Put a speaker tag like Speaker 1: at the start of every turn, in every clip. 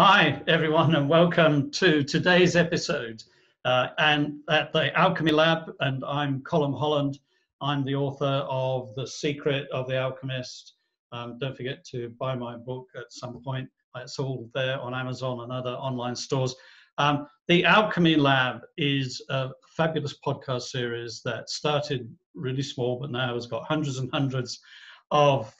Speaker 1: Hi, everyone, and welcome to today's episode and at the Alchemy Lab. And I'm Colm Holland. I'm the author of The Secret of the Alchemist. Don't forget to buy my book at some point. It's all there on Amazon and other online stores. The Alchemy Lab is a fabulous podcast series that started really small, but now has got hundreds and hundreds of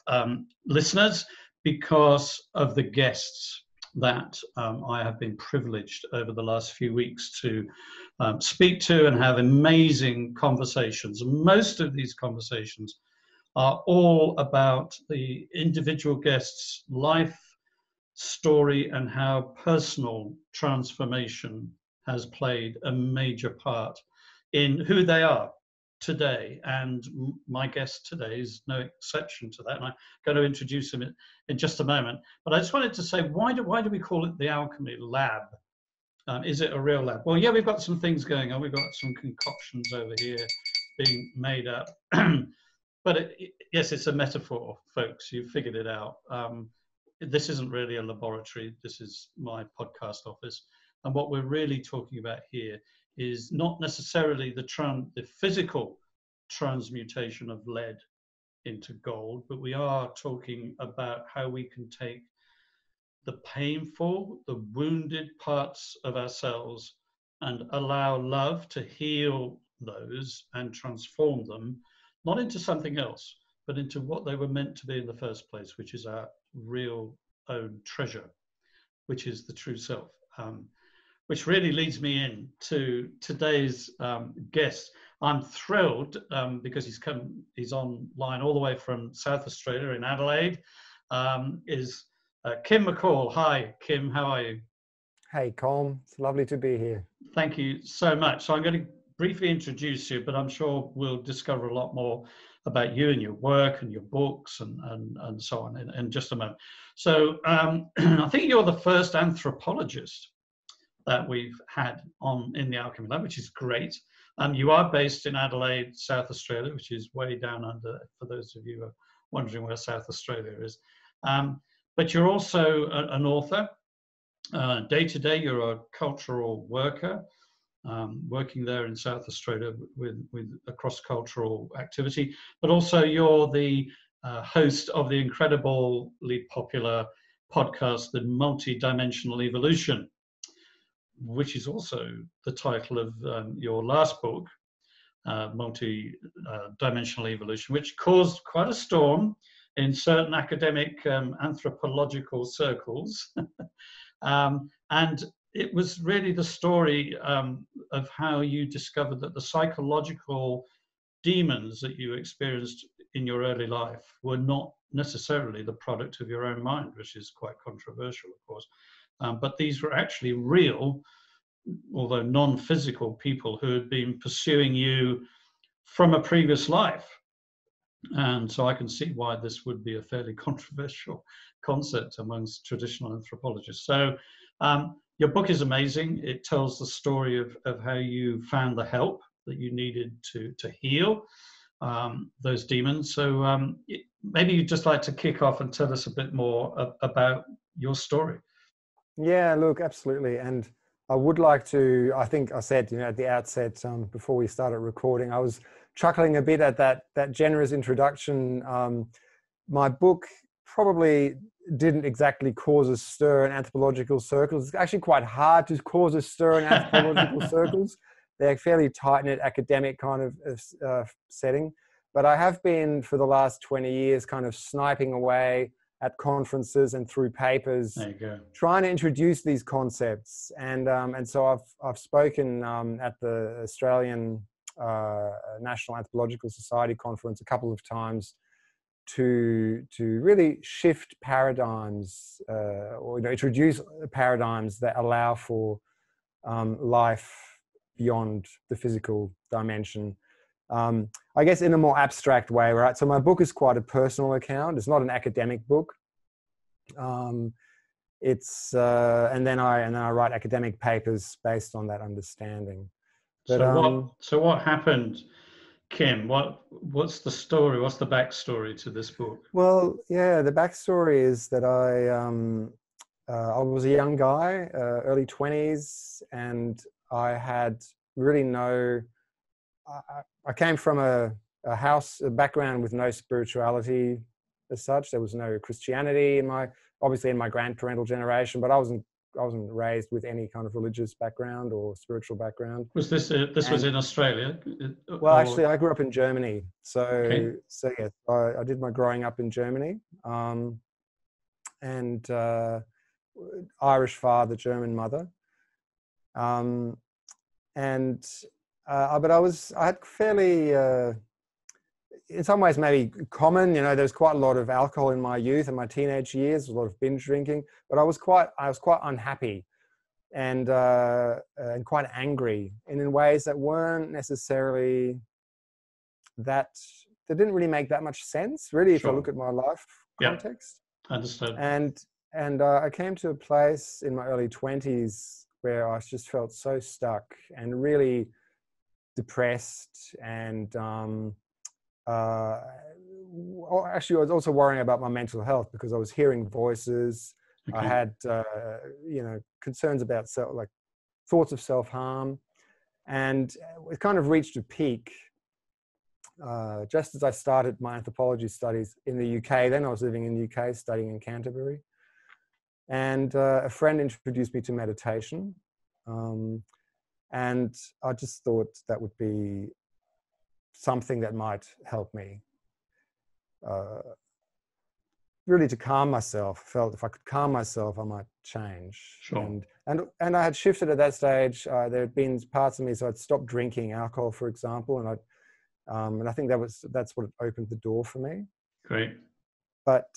Speaker 1: listeners because of the guests that I have been privileged over the last few weeks to speak to and have amazing conversations. Most of these conversations are all about the individual guest's life story and how personal transformation has played a major part in who they are today. And my guest today is no exception to that, and I'm going to introduce him in just a moment. But I just wanted to say, why do we call it the Alchemy Lab? Is it a real lab? Well, yeah, we've got some things going on. We've got some concoctions over here being made up. But yes, it's a metaphor, folks. You've figured it out. This isn't really a laboratory. This is my podcast office. And what we're really talking about here is not necessarily the physical transmutation of lead into gold, but we are talking about how we can take the painful, the wounded parts of ourselves and allow love to heal those and transform them, not into something else, but into what they were meant to be in the first place, which is our real own treasure, which is the true self. Which really leads me in to today's guest. I'm thrilled because he's online all the way from South Australia in Adelaide, is Kim McCaul. Hi, Kim, how are you?
Speaker 2: Hey, Colm, it's lovely to be here.
Speaker 1: Thank you so much. So I'm going to briefly introduce you, but I'm sure we'll discover a lot more about you and your work and your books and so on in just a moment. So I think you're the first anthropologist that we've had in the Alchemy Lab, which is great. You are based in Adelaide, South Australia, which is way down under, for those of you who are wondering where South Australia is. But you're also an author. Day to day, you're a cultural worker, working there in South Australia with a cross-cultural activity. But also you're the host of the incredibly popular podcast, the Multidimensional Evolution, which is also the title of your last book, Multidimensional Evolution, which caused quite a storm in certain academic anthropological circles. And it was really the story of how you discovered that the psychological demons that you experienced in your early life were not necessarily the product of your own mind, which is quite controversial, of course. But these were actually real, although non-physical people who had been pursuing you from a previous life. And so I can see why this would be a fairly controversial concept amongst traditional anthropologists. So your book is amazing. It tells the story of how you found the help that you needed to heal those demons. So maybe you'd just like to kick off and tell us a bit more about your story.
Speaker 2: Yeah, look, absolutely. And I would like to, I think I said, at the outset, before we started recording, I was chuckling a bit at that generous introduction. My book probably didn't exactly cause a stir in anthropological circles. It's actually quite hard to cause a stir in anthropological circles. They're fairly tight-knit academic kind of setting. But I have been, for the last 20 years, kind of sniping away at conferences and through papers, trying to introduce these concepts. And so I've spoken at the Australian National Anthropological Society conference a couple of times to really shift paradigms or introduce paradigms that allow for life beyond the physical dimension. I guess in a more abstract way, right? So my book is quite a personal account. It's not an academic book. It's and then I write academic papers based on that understanding. But,
Speaker 1: so what happened, Kim? What's the story? What's the backstory to this book?
Speaker 2: Well, yeah, the backstory is that I was a young guy, early 20s, and I had really I came from a background with no spirituality as such. There was no Christianity obviously in my grandparental generation, but I wasn't raised with any kind of religious background or spiritual background.
Speaker 1: Was this was in Australia?
Speaker 2: Well, actually, I grew up in Germany.
Speaker 1: Okay.
Speaker 2: So yeah, I did my growing up in Germany, and Irish father, German mother, but I had fairly, in some ways maybe common, there was quite a lot of alcohol in my youth and my teenage years, a lot of binge drinking, but I was quite unhappy and quite angry, and in ways that weren't necessarily they didn't really make that much sense, really, if I look at my life context.
Speaker 1: Yeah, understood.
Speaker 2: And I came to a place in my early 20s where I just felt so stuck and really depressed, and actually I was also worrying about my mental health because I was hearing voices. Okay. I had concerns about thoughts of self-harm, and it kind of reached a peak just as I started my anthropology studies in the UK. Then I was living in the UK studying in Canterbury, and a friend introduced me to meditation. And I just thought that would be something that might help me really to calm myself. Felt if I could calm myself, I might change.
Speaker 1: Sure.
Speaker 2: And I had shifted at that stage. There had been parts of me, so I'd stopped drinking alcohol, for example, and I think that's what opened the door for me.
Speaker 1: Great.
Speaker 2: But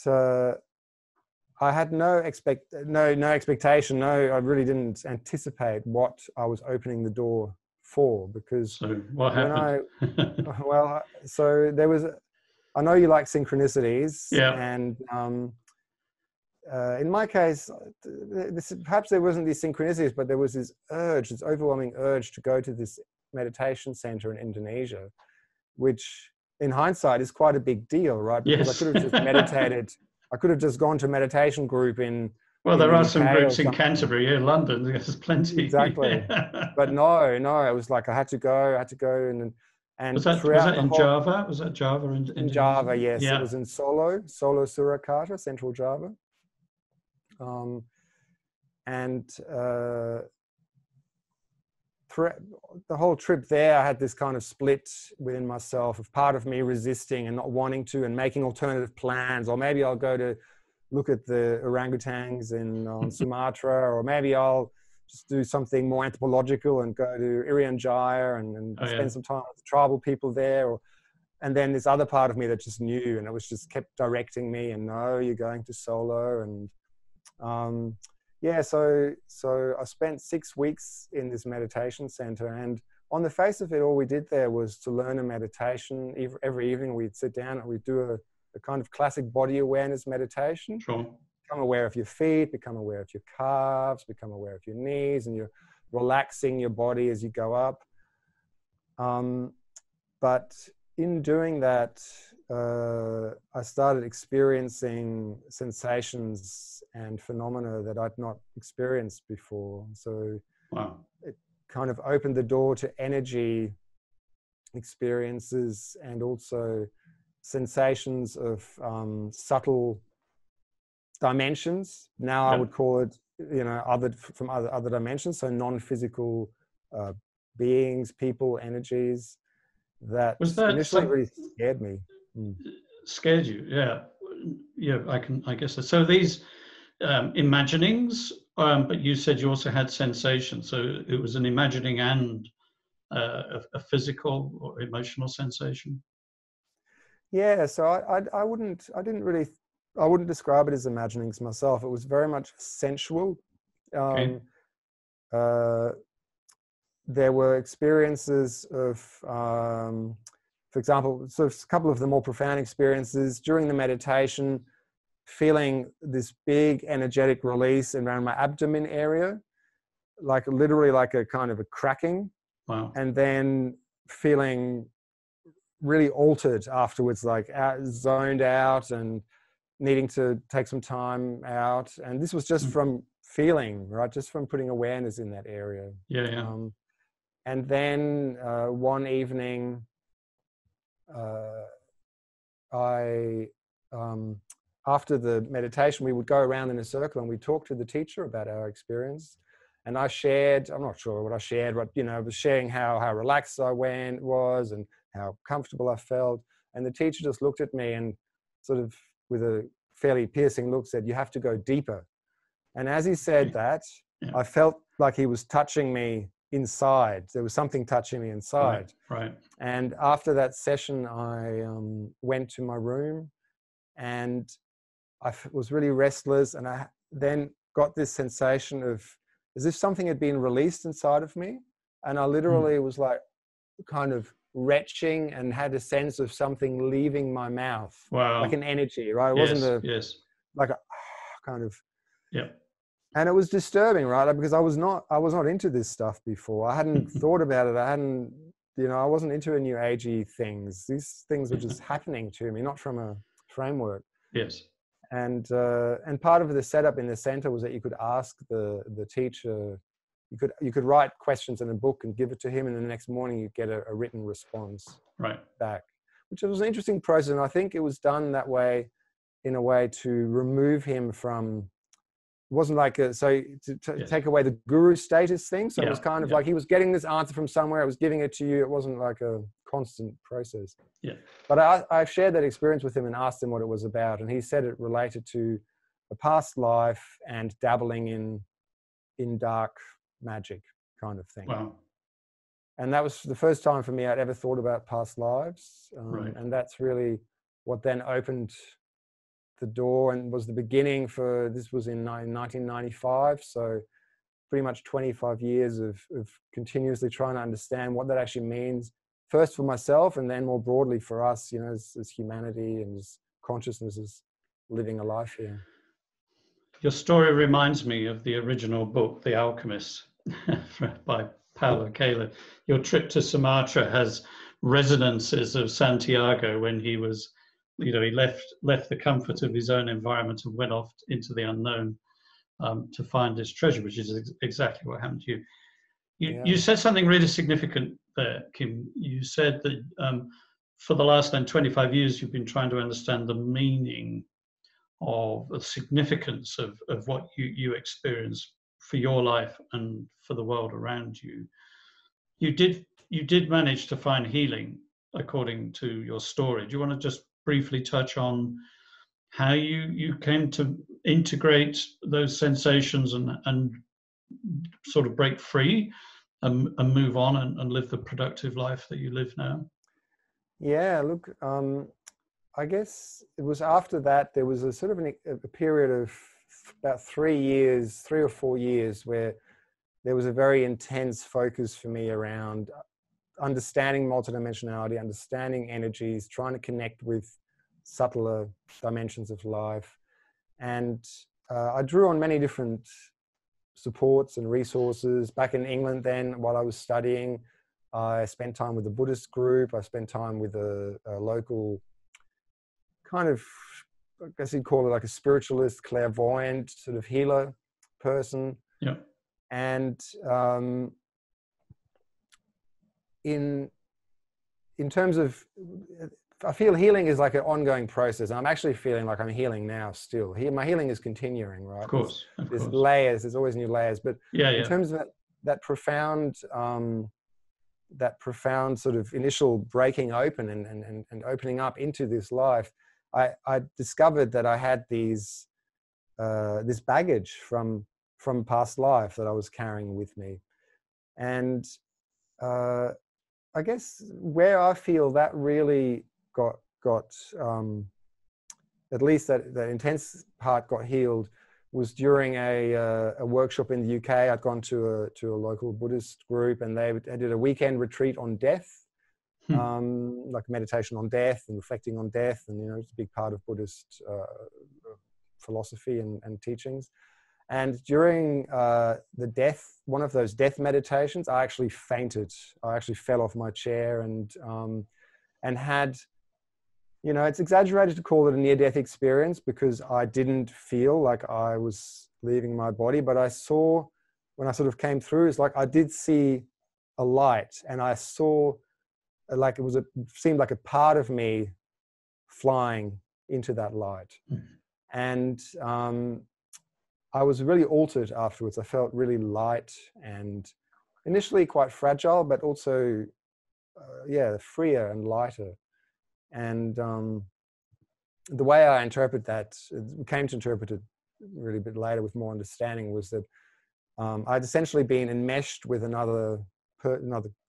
Speaker 2: I had no expectation. I really didn't anticipate what I was opening the door for, because
Speaker 1: so what happened?
Speaker 2: So there was. I know you like synchronicities, and in my case, perhaps there wasn't these synchronicities, but there was this overwhelming urge to go to this meditation center in Indonesia, which in hindsight is quite a big deal, right? Because I could have just meditated. I could have just gone to a meditation group in.
Speaker 1: Well, there are some groups in Canterbury, in London. There's plenty.
Speaker 2: Exactly, but no, it was like I had to go, and
Speaker 1: was that in Java? Was that Java
Speaker 2: in Java? Yes, it was in Solo Surakarta, Central Java, and throughout the whole trip there, I had this kind of split within myself of part of me resisting and not wanting to, and making alternative plans, or maybe I'll go to look at the orangutans on Sumatra, or maybe I'll just do something more anthropological and go to Irian Jaya and spend some time with the tribal people there. And then this other part of me that just knew, and it was just kept directing me, and no, you're going to Solo. And so I spent 6 weeks in this meditation center, and on the face of it, all we did there was to learn a meditation. Every evening we'd sit down and we'd do a kind of classic body awareness meditation.
Speaker 1: Sure.
Speaker 2: Become aware of your feet, become aware of your calves, become aware of your knees, and you're relaxing your body as you go up. But in doing that, I started experiencing sensations and phenomena that I'd not experienced before. So it kind of opened the door to energy experiences, and also sensations of subtle dimensions. Now I would call it, from other dimensions, so non-physical beings, people, energies. That initially really scared me.
Speaker 1: Scared you? Yeah. I guess so. So these imaginings, but you said you also had sensations. So it was an imagining and a physical or emotional sensation.
Speaker 2: Yeah. So I wouldn't describe it as imaginings myself. It was very much sensual. There were experiences of, for example, so a couple of the more profound experiences during the meditation, feeling this big energetic release around my abdomen area, like literally like a kind of a cracking.
Speaker 1: Wow.
Speaker 2: And then feeling really altered afterwards, like zoned out and needing to take some time out. And this was just from feeling, right? Just from putting awareness in that area.
Speaker 1: Yeah, yeah.
Speaker 2: And then one evening, after the meditation, we would go around in a circle and we'd talk to the teacher about our experience. And I shared, I'm not sure what I shared, but, I was sharing how relaxed I was and how comfortable I felt. And the teacher just looked at me and sort of with a fairly piercing look said, "You have to go deeper." And as he said that, I felt like he was touching me inside. There was something touching me inside.
Speaker 1: Right.
Speaker 2: And after that session, I went to my room and I was really restless. And I then got this sensation of as if something had been released inside of me. And I literally was like kind of retching and had a sense of something leaving my mouth.
Speaker 1: Wow.
Speaker 2: Like an energy, right? It wasn't like a kind of, and it was disturbing, right? Because I was not into this stuff before. I hadn't thought about it. I wasn't into new agey things. These things were just happening to me, not from a framework.
Speaker 1: Yes.
Speaker 2: And part of the setup in the center was that you could ask the teacher, you could write questions in a book and give it to him, and the next morning you'd get a written response back, which was an interesting process. And I think it was done that way, in a way to remove him from. It wasn't like take away the guru status thing. So it was kind of like he was getting this answer from somewhere. I was giving it to you. It wasn't like a constant process. Yeah. But I shared that experience with him and asked him what it was about. And he said it related to a past life and dabbling in dark magic kind of thing.
Speaker 1: Wow.
Speaker 2: And that was the first time for me I'd ever thought about past lives. And that's really what then opened the door and was the beginning for, this was in 1995. So pretty much 25 years of continuously trying to understand what that actually means, first for myself and then more broadly for us, as humanity and as consciousness is living a life here.
Speaker 1: Your story reminds me of the original book, The Alchemist, by Paulo Coelho. Your trip to Sumatra has resonances of Santiago when he was, he left the comfort of his own environment and went off into the unknown to find his treasure, which is exactly what happened to you. You said something really significant there, Kim. You said that for the last 25 years, you've been trying to understand the meaning of the significance of what you experience for your life and for the world around you. You did manage to find healing, according to your story. Do you want to just briefly touch on how you came to integrate those sensations and sort of break free and move on and live the productive life that you live now?
Speaker 2: Yeah, look, I guess it was after that there was a sort of a period of about 3 or 4 years where there was a very intense focus for me around understanding multidimensionality, understanding energies, trying to connect with subtler dimensions of life. And I drew on many different supports and resources. Back in England then, while I was studying, I spent time with a Buddhist group. I spent time with a local kind of, I guess you'd call it like a spiritualist, clairvoyant sort of healer person.
Speaker 1: Yeah.
Speaker 2: And in terms of, I feel healing is like an ongoing process. I'm actually feeling like I'm healing now still. My healing is continuing, right?
Speaker 1: Of course.
Speaker 2: There's layers, there's always new layers. But in terms of that profound sort of initial breaking open and opening up into this life, I discovered that I had this baggage from past life that I was carrying with me. And I guess where I feel that really got at least that intense part got healed was during a workshop in the UK. I'd gone to a local Buddhist group, and they did a weekend retreat on death, like meditation on death and reflecting on death, and it's a big part of Buddhist philosophy and teachings. And during one of those death meditations, I actually fainted. I actually fell off my chair and had you know, it's exaggerated to call it a near-death experience because I didn't feel like I was leaving my body, but I saw, when I sort of came through, it's like I did see a light, and I saw like it seemed like a part of me flying into that light. And I was really altered afterwards. I felt really light and initially quite fragile, but also, freer and lighter. And the way I interpret that, came to interpret it really a bit later with more understanding, was that I'd essentially been enmeshed with another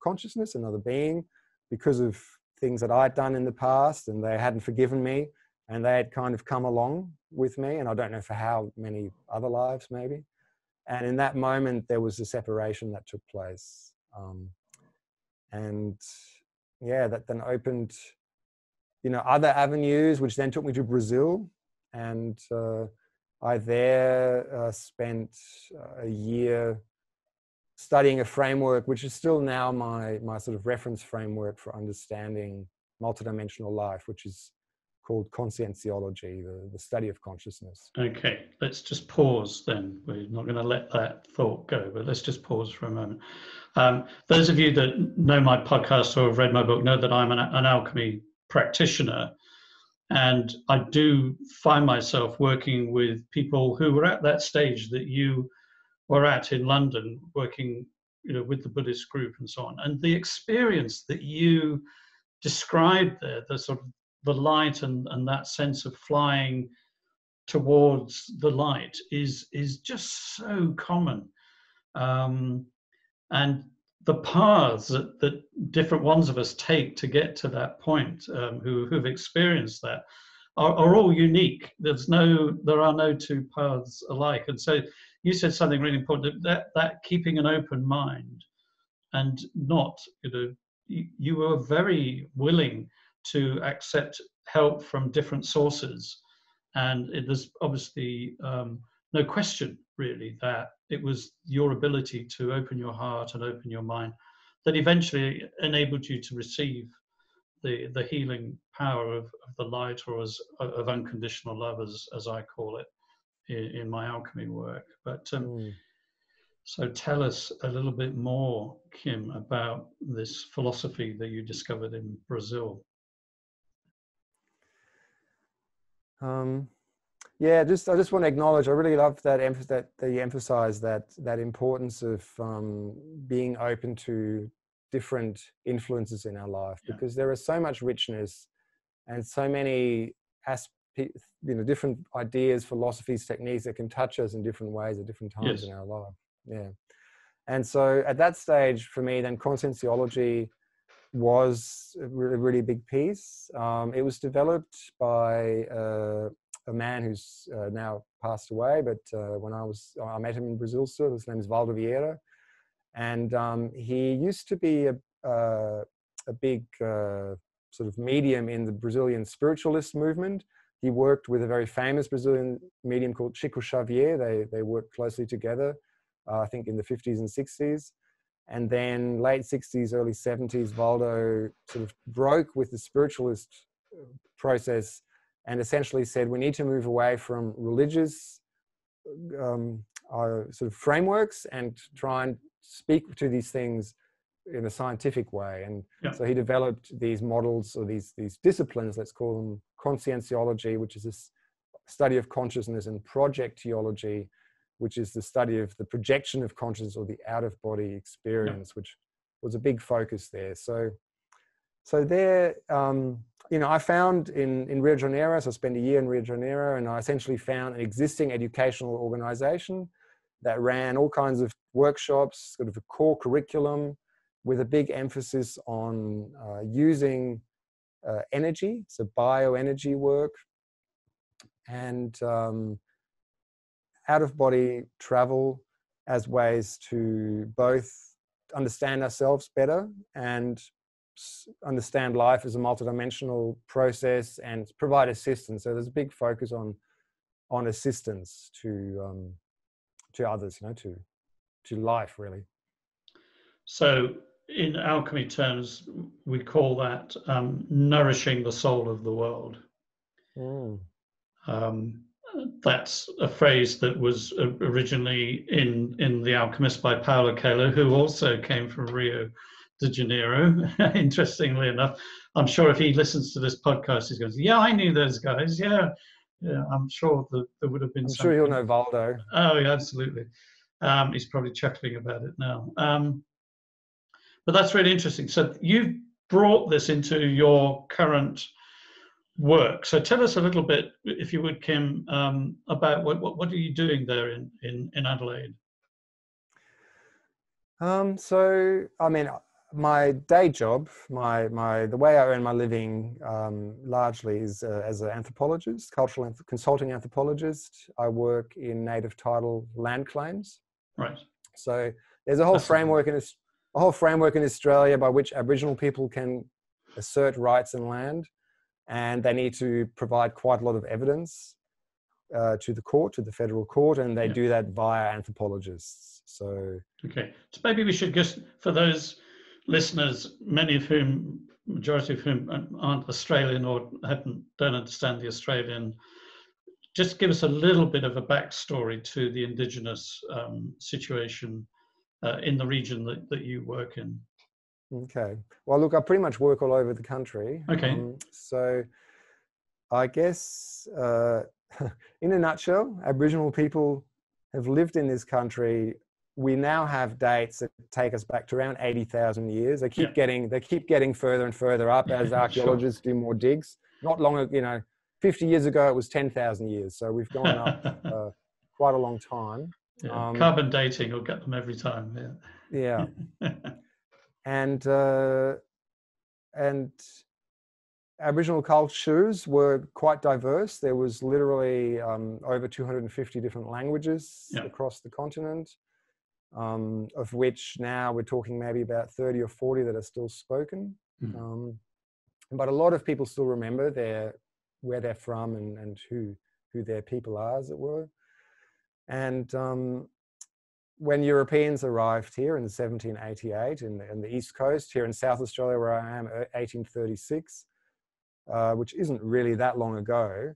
Speaker 2: consciousness, another being, because of things that I'd done in the past, and they hadn't forgiven me, and they had kind of come along with me, and I don't know for how many other lives maybe. And in that moment, there was a separation that took place. And yeah, that then opened, you know, other avenues, which then took me to Brazil. And I there spent a year studying a framework, which is still now my sort of reference framework for understanding multidimensional life, which is called conscientiology, the study of consciousness.
Speaker 1: Okay, let's just pause then. We're not going to let that thought go, but let's just pause for a moment. Those of you that know my podcast or have read my book know that I'm an alchemy practitioner, and I do find myself working with people who were at that stage that you were at in London, working, you know, with the Buddhist group and so on. And the experience that you described there, the sort of the light and that sense of flying towards the light is just so common. And the paths that different ones of us take to get to that point, who've experienced that, are all unique. There are no two paths alike. And so you said something really important, that keeping an open mind, and not, you know, you were very willing to accept help from different sources. And there's obviously no question really that it was your ability to open your heart and open your mind that eventually enabled you to receive the healing power of the light, or of unconditional love, as I call it in my alchemy work. But so tell us a little bit more, Kim, about this philosophy that you discovered in Brazil.
Speaker 2: Yeah, I just want to acknowledge, I really love that you emphasize that importance of being open to different influences in our life, because there is so much richness and so many different ideas, philosophies, techniques that can touch us in different ways at different times in our life. Yeah. And so at that stage for me, then conscientiology was a really big piece. It was developed by a man who's now passed away, but when I met him in Brazil still. His name is Valdo Vieira, and he used to be a big sort of medium in the Brazilian spiritualist movement. He worked with a very famous Brazilian medium called Chico Xavier. They worked closely together, I think in the 50s and 60s. And then late 60s, early 70s, Valdo sort of broke with the spiritualist process and essentially said, we need to move away from religious sort of frameworks and try and speak to these things in a scientific way. And so he developed these models, or these disciplines, let's call them conscientiology, which is this study of consciousness, and projectiology, which is the study of the projection of consciousness, or the out-of-body experience, which was a big focus there. So there, you know, I found in Rio de Janeiro, so I spent a year in Rio de Janeiro, and I essentially found an existing educational organization that ran all kinds of workshops, sort of a core curriculum with a big emphasis on using energy, so bioenergy work, and out-of-body travel as ways to both understand ourselves better and understand life as a multidimensional process and provide assistance. So there's a big focus on assistance to others, you know, to life really.
Speaker 1: So in alchemy terms, we call that nourishing the soul of the world.
Speaker 2: Mm.
Speaker 1: That's a phrase that was originally in The Alchemist by Paulo Coelho, who also came from Rio de Janeiro, interestingly enough. I'm sure if he listens to this podcast, he's going to say, yeah, I knew those guys. Yeah, I'm sure that there would have been
Speaker 2: I'm
Speaker 1: something.
Speaker 2: sure you'll know Valdo.
Speaker 1: Oh, yeah, absolutely. He's probably chuckling about it now. But that's really interesting. So you've brought this into your current work. So tell us a little bit, if you would, Kim, about what are you doing there in Adelaide?
Speaker 2: So, I mean, my day job, the way I earn my living largely is as an anthropologist, consulting anthropologist. I work in native title land claims.
Speaker 1: Right.
Speaker 2: So there's a whole framework in Australia by which Aboriginal people can assert rights in land, and they need to provide quite a lot of evidence to the federal court, and they do that via anthropologists. So
Speaker 1: okay, so maybe we should just, for those listeners, majority of whom aren't Australian or don't understand the Australian, just give us a little bit of a backstory to the Indigenous situation in the region that you work in.
Speaker 2: Okay. Well, look, I pretty much work all over the country.
Speaker 1: Okay.
Speaker 2: So I guess in a nutshell, Aboriginal people have lived in this country. We now have dates that take us back to around 80,000 years. They keep getting further and further up as archaeologists do more digs. Not long ago, 50 years ago, it was 10,000 years. So we've gone up quite a long time.
Speaker 1: Yeah. Carbon dating will get them every time.
Speaker 2: Yeah. And Aboriginal cultures were quite diverse. There was literally over 250 different languages across the continent, of which now we're talking maybe about 30 or 40 that are still spoken. But a lot of people still remember where they're from and who their people are, as it were. And when Europeans arrived here in 1788 in the East Coast, here in South Australia, where I am, 1836, which isn't really that long ago,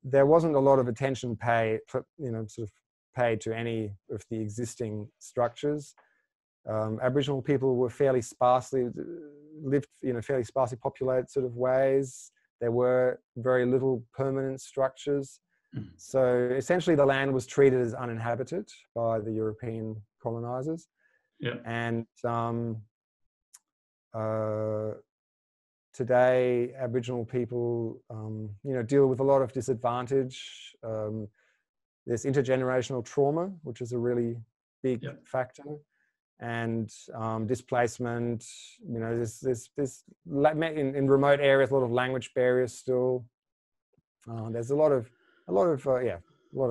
Speaker 2: there wasn't a lot of attention paid to any of the existing structures. Aboriginal people were fairly sparsely populated sort of ways. There were very little permanent structures. So essentially the land was treated as uninhabited by the European colonizers. And today Aboriginal people deal with a lot of disadvantage. There's intergenerational trauma, which is a really big factor, and displacement. There's in remote areas a lot of language barriers still. There's a lot of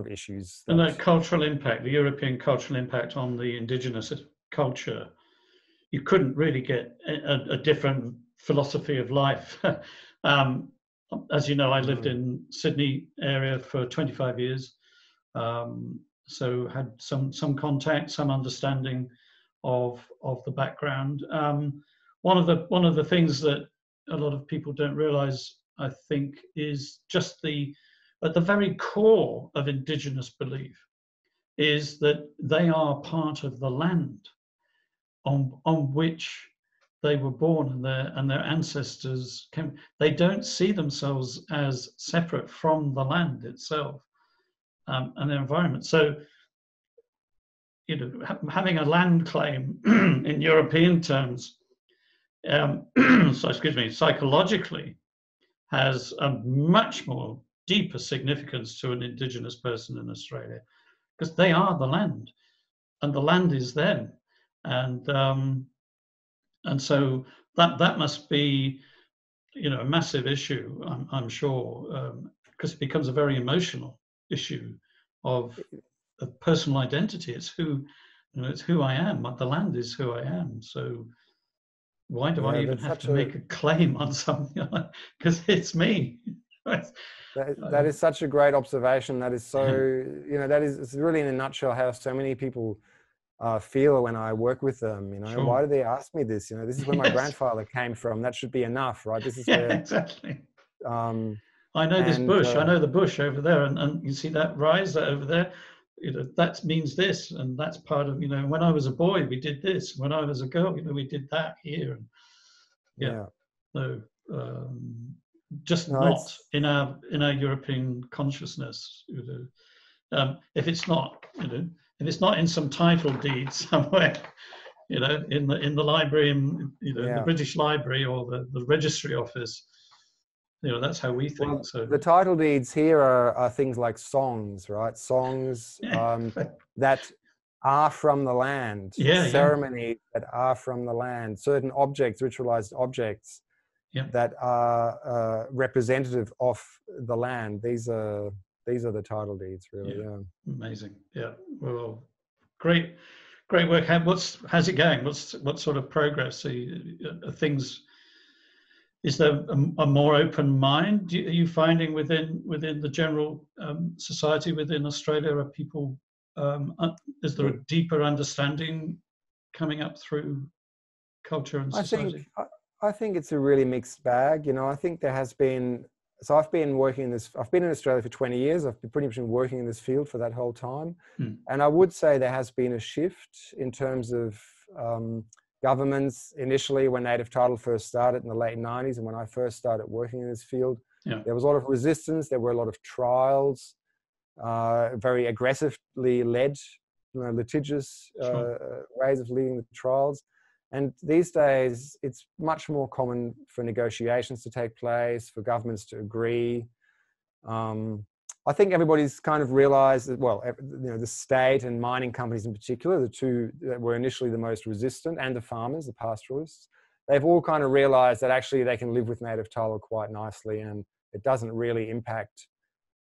Speaker 2: issues.
Speaker 1: And that cultural impact, the European cultural impact on the Indigenous culture, you couldn't really get a different philosophy of life. As you know, I lived in Sydney area for 25 years, so had some contact, some understanding of the background. One of the things that a lot of people don't realise, I think, is just at the very core of Indigenous belief is that they are part of the land on which they were born, and their ancestors came. They don't see themselves as separate from the land itself and their environment. So, having a land claim in European terms, psychologically, has a much more deeper significance to an Indigenous person in Australia, because they are the land, and the land is them, and so that must be, a massive issue, I'm sure, because it becomes a very emotional issue of personal identity. It's it's who I am. The land is who I am. So why do I even have to make a claim on something? Because it's me.
Speaker 2: That is such a great observation. That is so, it's really in a nutshell how so many people feel when I work with them. You know,
Speaker 1: Sure.
Speaker 2: why do they ask me this? You know, this is where my grandfather came from. That should be enough, right? This is where
Speaker 1: exactly.
Speaker 2: um,
Speaker 1: I know this
Speaker 2: and
Speaker 1: bush. I know the bush over there, and you see that rise over there. You know, that means this, and that's part of, you know, when I was a boy, we did this. When I was a girl, you know, we did that here. And
Speaker 2: yeah.
Speaker 1: so just
Speaker 2: No,
Speaker 1: not in our European consciousness. You know, if it's not, you know, if it's not in some title deed somewhere, you know, in the library, in, you know, in the British Library or the registry office. You know, that's how we think.
Speaker 2: Well,
Speaker 1: so
Speaker 2: the title deeds here are things like songs, right? Songs that are from the land, ceremonies that are from the land, certain objects, ritualized objects that are representative of the land. These are the title deeds, really. Yeah.
Speaker 1: Amazing. Yeah. Well, great work. How's it going? What sort of progress are things? Is there a more open mind? Are you finding within the general society within Australia? Are people? Is there a deeper understanding coming up through culture and society?
Speaker 2: I think it's a really mixed bag. You know, I think there has been. So I've been working in this. I've been in Australia for 20 years. I've pretty much been working in this field for that whole time, and I would say there has been a shift in terms of governments. Initially, when native title first started in the late 90s, and when I first started working in this field, there was a lot of resistance. There were a lot of trials, very aggressively led, you know, litigious ways of leading the trials. And these days, it's much more common for negotiations to take place, for governments to agree. I think everybody's kind of realized that, well, you know, the state and mining companies in particular, the two that were initially the most resistant, and the farmers, the pastoralists, they've all kind of realized that actually they can live with native title quite nicely, and it doesn't really impact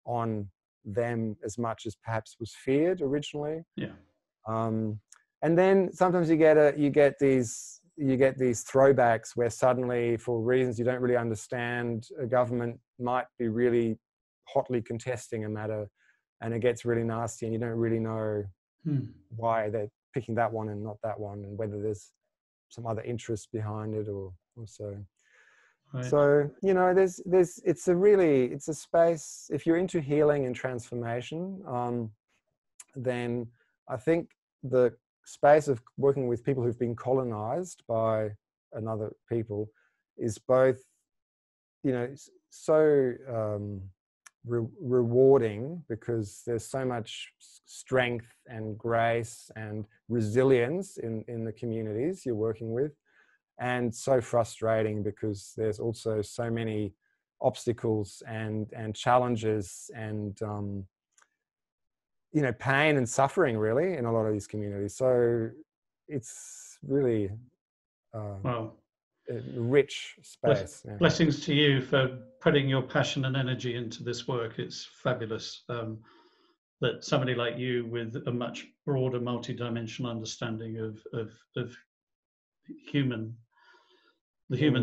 Speaker 2: on them as much as perhaps was feared originally. And then sometimes you get these throwbacks where suddenly, for reasons you don't really understand, a government might be really hotly contesting a matter, and it gets really nasty, and you don't really know why they're picking that one and not that one, and whether there's some other interest behind it or so. Right. So, you know, it's a space. If you're into healing and transformation, then I think the space of working with people who've been colonized by another people is both, you know, so rewarding, because there's so much strength and grace and resilience in the communities you're working with, and so frustrating because there's also so many obstacles and challenges and you know, pain and suffering really in a lot of these communities. So it's really a rich space.
Speaker 1: Blessings to you for putting your passion and energy into this work. It's fabulous that somebody like you, with a much broader multidimensional understanding of the human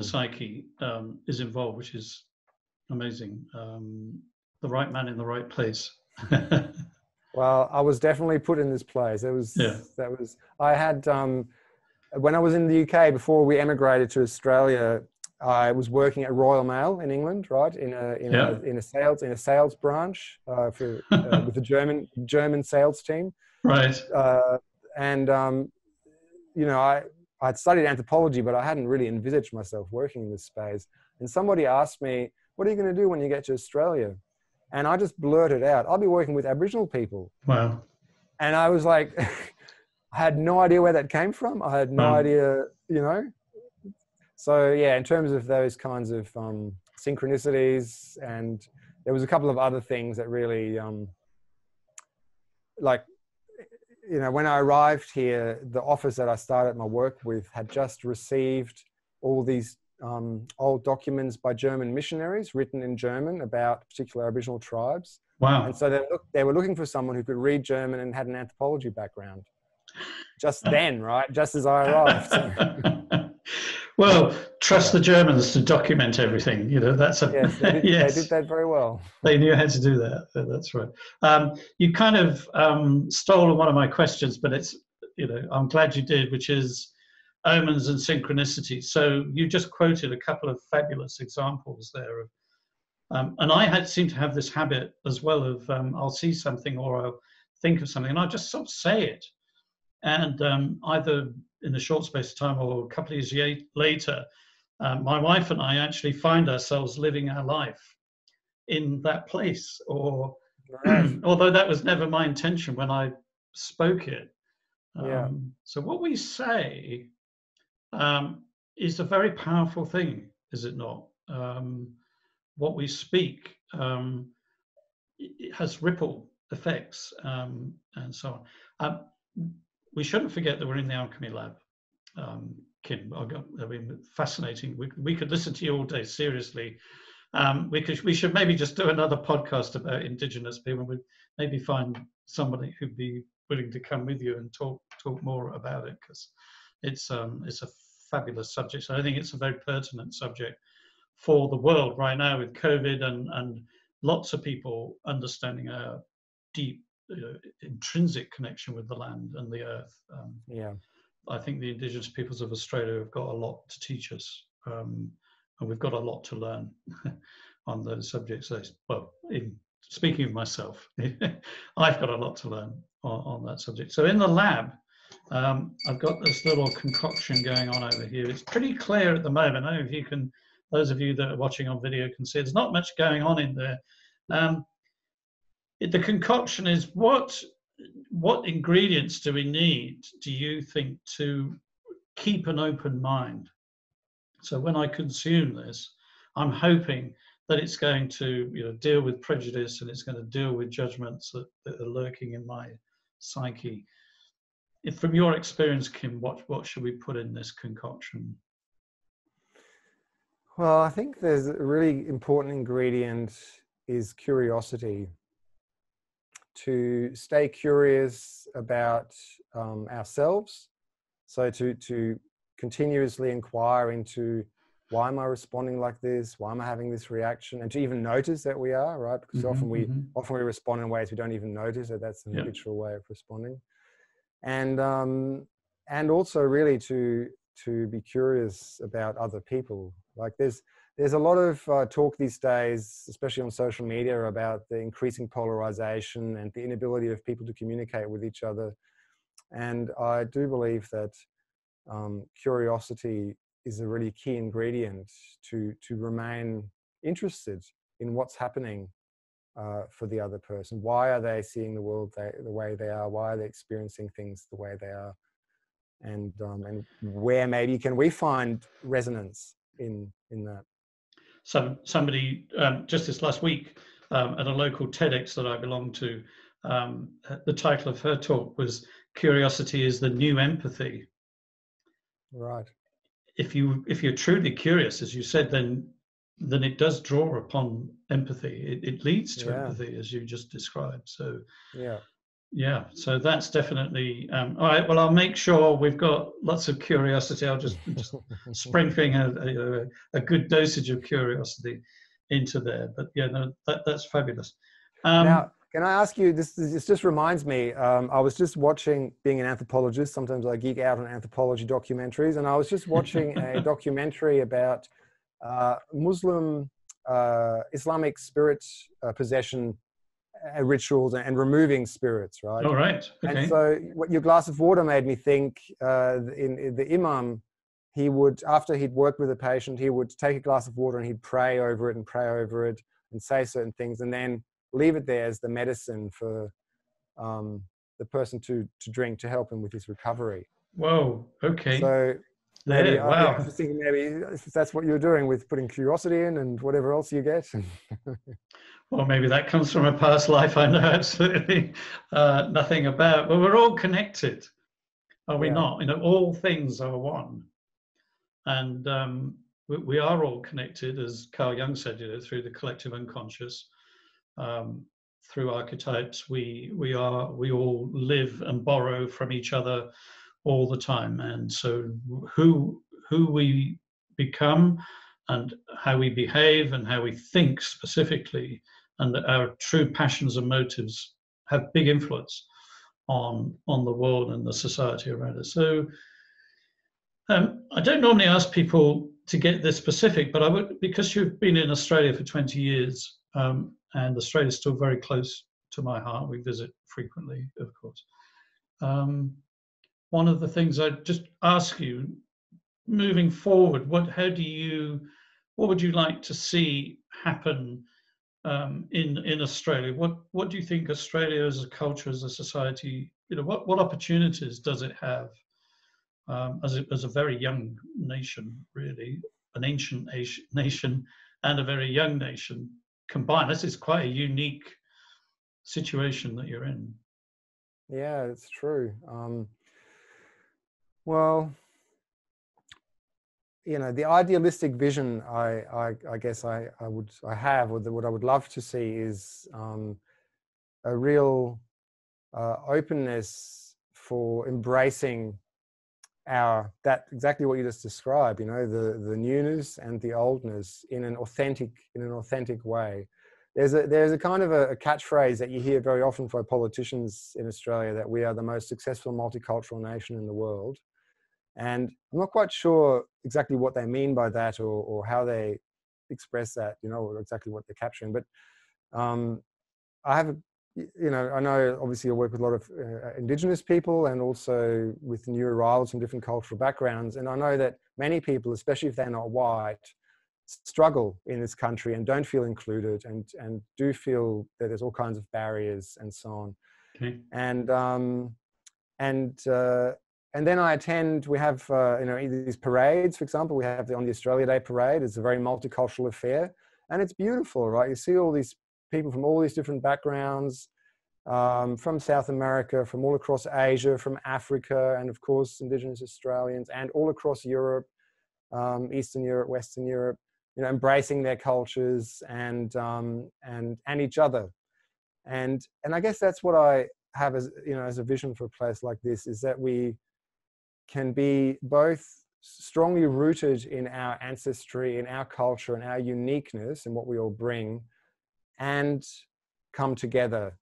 Speaker 1: psyche, is involved, which is amazing. The right man in the right place.
Speaker 2: Well, I was definitely put in this place. I had, when I was in the UK, before we emigrated to Australia, I was working at Royal Mail in England, right? In a sales branch with the German sales team.
Speaker 1: Right.
Speaker 2: You know, I'd studied anthropology, but I hadn't really envisaged myself working in this space. And somebody asked me, "What are you going to do when you get to Australia?" And I just blurted out, "I'll be working with Aboriginal people."
Speaker 1: Wow.
Speaker 2: And I was like, I had no idea where that came from. I had no idea, you know. So yeah, in terms of those kinds of synchronicities, and there was a couple of other things that really, like, you know, when I arrived here, the office that I started my work with had just received all these old documents by German missionaries written in German about particular Aboriginal tribes.
Speaker 1: Wow.
Speaker 2: And so they were looking for someone who could read German and had an anthropology background. Just then, right? Just as I arrived.
Speaker 1: Well, trust the Germans to document everything. You know, that's
Speaker 2: yes, they did that very well.
Speaker 1: They knew how to do that. That's right. You kind of stole one of my questions, but it's I'm glad you did, which is omens and synchronicity. So you just quoted a couple of fabulous examples there of, and I seem to have this habit as well of I'll see something or I'll think of something and I'll just sort of say it, and either in a short space of time or a couple of years later, my wife and I actually find ourselves living our life in that place, or although that was never my intention when I spoke it. So what we say is a very powerful thing, is it not? What we speak, it has ripple effects, and so on. We shouldn't forget that we're in the Alchemy Lab. Kim, I mean, fascinating. We could listen to you all day, seriously. We should maybe just do another podcast about Indigenous people. We'd maybe find somebody who'd be willing to come with you and talk more about it, because it's a fabulous subject. So I think it's a very pertinent subject for the world right now with COVID and lots of people understanding our deep intrinsic connection with the land and the earth. I think the Indigenous peoples of Australia have got a lot to teach us, and we've got a lot to learn on those subjects. Well, speaking of myself, I've got a lot to learn on that subject. So in the lab, I've got this little concoction going on over here. It's pretty clear at the moment. I don't know if you can, those of you that are watching on video can see, there's not much going on in there. The concoction is what ingredients do we need, do you think, to keep an open mind? So when I consume this, I'm hoping that it's going to deal with prejudice, and it's going to deal with judgments that are lurking in my psyche. From your experience, Kim, what should we put in this concoction?
Speaker 2: Well, I think there's a really important ingredient is curiosity. To stay curious about ourselves, so to continuously inquire into, why am I responding like this? Why am I having this reaction? And to even notice that we are, right? Because often we respond in ways we don't even notice that that's an habitual way of responding. And also really to be curious about other people. Like there's a lot of talk these days, especially on social media, about the increasing polarization and the inability of people to communicate with each other. And I do believe that curiosity is a really key ingredient to remain interested in what's happening for the other person. Why are they seeing the world the way they are? Why are they experiencing things the way they are? And where maybe can we find resonance in that?
Speaker 1: Somebody just this last week at a local TEDx that I belong to, the title of her talk was "Curiosity is the New Empathy."
Speaker 2: Right.
Speaker 1: If you're truly curious, as you said, then it does draw upon empathy. It leads to empathy, as you just described. So so that's definitely all right. Well, I'll make sure we've got lots of curiosity. I'll just sprinkling a good dosage of curiosity into there. But that's fabulous.
Speaker 2: Now, can I ask you, this just reminds me, I was just watching, being an anthropologist, sometimes I geek out on anthropology documentaries, and I was just watching a documentary about Muslim, Islamic spirit possession rituals and removing spirits, right?
Speaker 1: All right. Okay.
Speaker 2: And so what your glass of water made me think, in the imam, he would, after he'd worked with a patient, he would take a glass of water and he'd pray over it and say certain things, and then leave it there as the medicine for the person to drink to help him with his recovery.
Speaker 1: Whoa. Okay.
Speaker 2: So maybe
Speaker 1: wow.
Speaker 2: I was thinking maybe if that's what you're doing with putting curiosity in and whatever else you get.
Speaker 1: Well, maybe that comes from a past life I know absolutely nothing about. But we're all connected, are we not? All things are one. And we are all connected, as Carl Jung said, through the collective unconscious. Through archetypes, we all live and borrow from each other all the time. And so who we become and how we behave and how we think specifically, and our true passions and motives have big influence on the world and the society around us. So I don't normally ask people to get this specific, but I would, because you've been in Australia for 20 years, and Australia is still very close to my heart. We visit frequently, of course. One of the things I'd just ask you, moving forward, what would you like to see happen in Australia? What do you think Australia as a culture, as a society, what opportunities does it have as a very young nation, really, an ancient nation and a very young nation combined? This is quite a unique situation that you're in.
Speaker 2: Yeah, it's true. Well, the idealistic vision I guess I have, or what I would love to see is a real openness for embracing that exactly what you just described, the newness and the oldness in an authentic way. There's a kind of a catchphrase that you hear very often from politicians in Australia, that we are the most successful multicultural nation in the world. And I'm not quite sure exactly what they mean by that, or how they express that, or exactly what they're capturing. But I have, I know obviously I work with a lot of Indigenous people, and also with new arrivals from different cultural backgrounds. And I know that many people, especially if they're not white, struggle in this country and don't feel included, and do feel that there's all kinds of barriers and so on.
Speaker 1: Okay.
Speaker 2: And then we have these parades. For example, we have on the Australia Day parade. It's a very multicultural affair, and it's beautiful, right? You see all these people from all these different backgrounds, from South America, from all across Asia, from Africa, and of course Indigenous Australians, and all across Europe, Eastern Europe, Western Europe, embracing their cultures and each other. And I guess that's what I have as a vision for a place like this, is that we can be both strongly rooted in our ancestry, in our culture, and our uniqueness, and what we all bring, and come together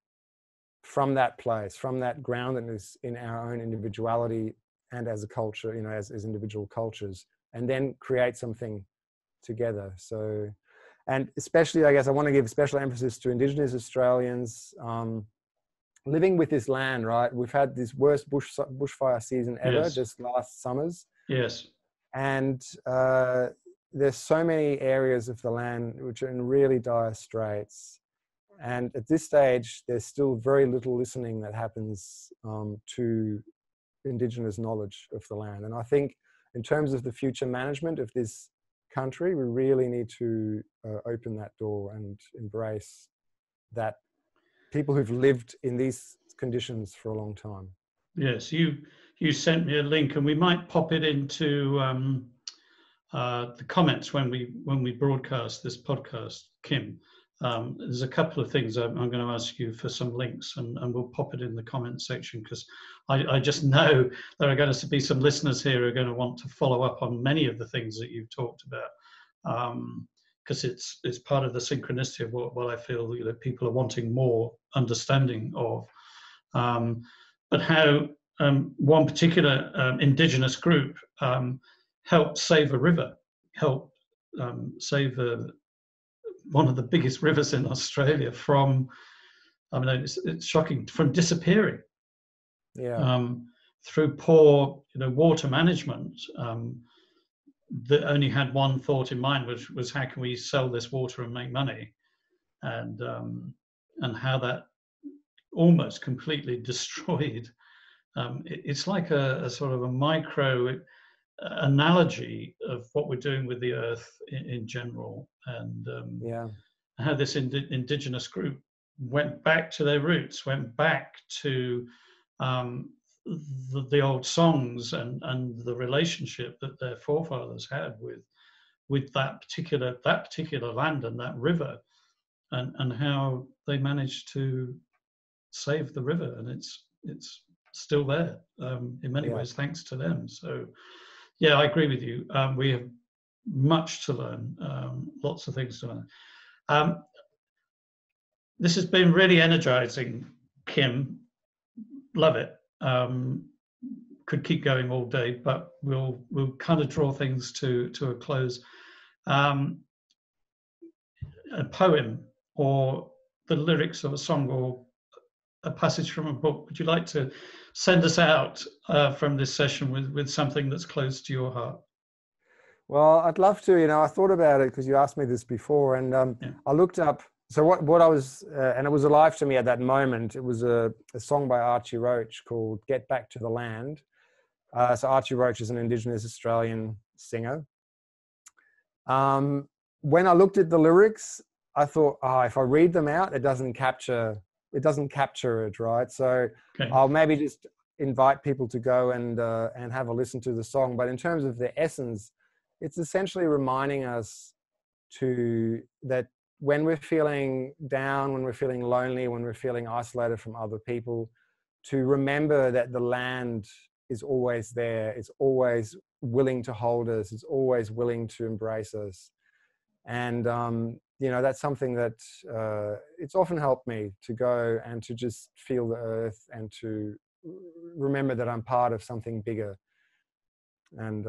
Speaker 2: from that place, from that groundedness in our own individuality and as a culture, as individual cultures, and then create something together. So, and especially, I guess I want to give special emphasis to Indigenous Australians living with this land, right? We've had this worst bushfire season ever,
Speaker 1: Yes.
Speaker 2: just last summers.
Speaker 1: Yes.
Speaker 2: And there's so many areas of the land which are in really dire straits. And at this stage, there's still very little listening that happens to Indigenous knowledge of the land. And I think in terms of the future management of this country, we really need to open that door and embrace that people who've lived in these conditions for a long time.
Speaker 1: Yes, you sent me a link, and we might pop it into the comments when we broadcast this podcast, Kim. There's a couple of things I'm going to ask you for some links, and we'll pop it in the comment section, because I just know there are going to be some listeners here who are going to want to follow up on many of the things that you've talked about, because it's part of the synchronicity of what I feel people are wanting more understanding of. But how one particular Indigenous group helped save a river, helped save one of the biggest rivers in Australia from, it's shocking, from disappearing.
Speaker 2: Yeah.
Speaker 1: Through poor, water management, that only had one thought in mind, which was how can we sell this water and make money, and how that almost completely destroyed. It's like a sort of a micro analogy of what we're doing with the earth in general, and how this Indigenous group went back to their roots, went back to the old songs and the relationship that their forefathers had with that particular land and that river, and how they managed to save the river, and it's still there in many ways thanks to them. So yeah, I agree with you. We have much to learn, lots of things to learn. This has been really energizing, Kim. love it. Could keep going all day, but we'll kind of draw things to a close. A poem or the lyrics of a song or a passage from a book, would you like to send us out from this session with something that's close to your heart?
Speaker 2: Well, I'd love to. I thought about it because you asked me this before, and I looked up. So what I was, and it was alive to me at that moment. It was a song by Archie Roach called "Get Back to the Land." So Archie Roach is an Indigenous Australian singer. When I looked at the lyrics, I thought, if I read them out, it doesn't capture it, right? So okay. I'll maybe just invite people to go and have a listen to the song. But in terms of the essence, it's essentially reminding us that when we're feeling down, when we're feeling lonely, when we're feeling isolated from other people, to remember that the land is always there. It's always willing to hold us. It's always willing to embrace us. And, that's something that it's often helped me to go and to just feel the earth and to remember that I'm part of something bigger. And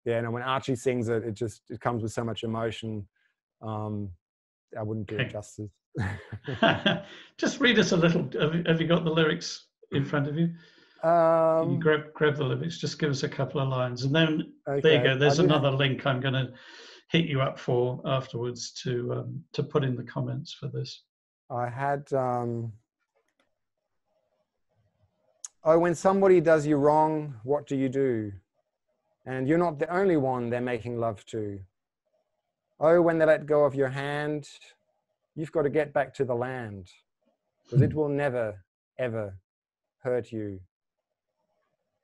Speaker 2: when Archie sings it, it comes with so much emotion. I wouldn't do it justice.
Speaker 1: Just read us a little. Have you got the lyrics in front of you? You grab the lyrics. Just give us a couple of lines, and then there you go. There's another link I'm going to hit you up for afterwards to put in the comments for this.
Speaker 2: I had. When somebody does you wrong, what do you do? And you're not the only one they're making love to. Oh, when they let go of your hand, you've got to get back to the land, because it will never, ever hurt you.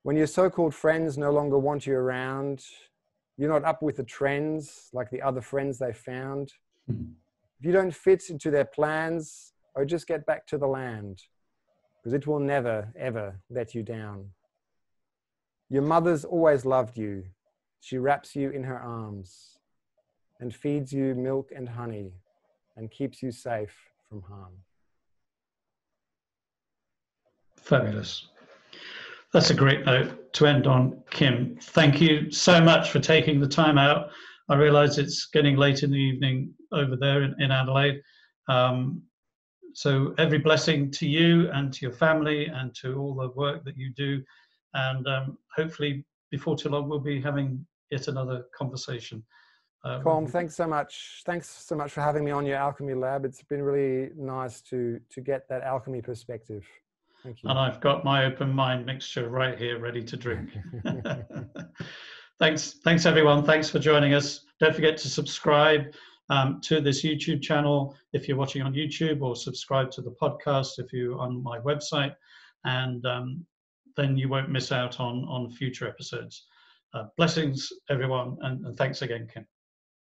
Speaker 2: When your so-called friends no longer want you around, you're not up with the trends like the other friends they found. If you don't fit into their plans, just get back to the land, because it will never, ever let you down. Your mother's always loved you. She wraps you in her arms and feeds you milk and honey and keeps you safe from harm.
Speaker 1: Fabulous. That's a great note to end on, Kim. Thank you so much for taking the time out. I realise it's getting late in the evening over there in Adelaide. So every blessing to you and to your family and to all the work that you do. And hopefully before too long, we'll be having yet another conversation.
Speaker 2: Colm, thanks so much. Thanks so much for having me on your Alchemy Lab. It's been really nice to get that alchemy perspective. Thank you.
Speaker 1: And I've got my open mind mixture right here, ready to drink. Thanks everyone. Thanks for joining us. Don't forget to subscribe to this YouTube channel if you're watching on YouTube, or subscribe to the podcast if you're on my website, and then you won't miss out on future episodes. Blessings, everyone, and thanks again, Kim.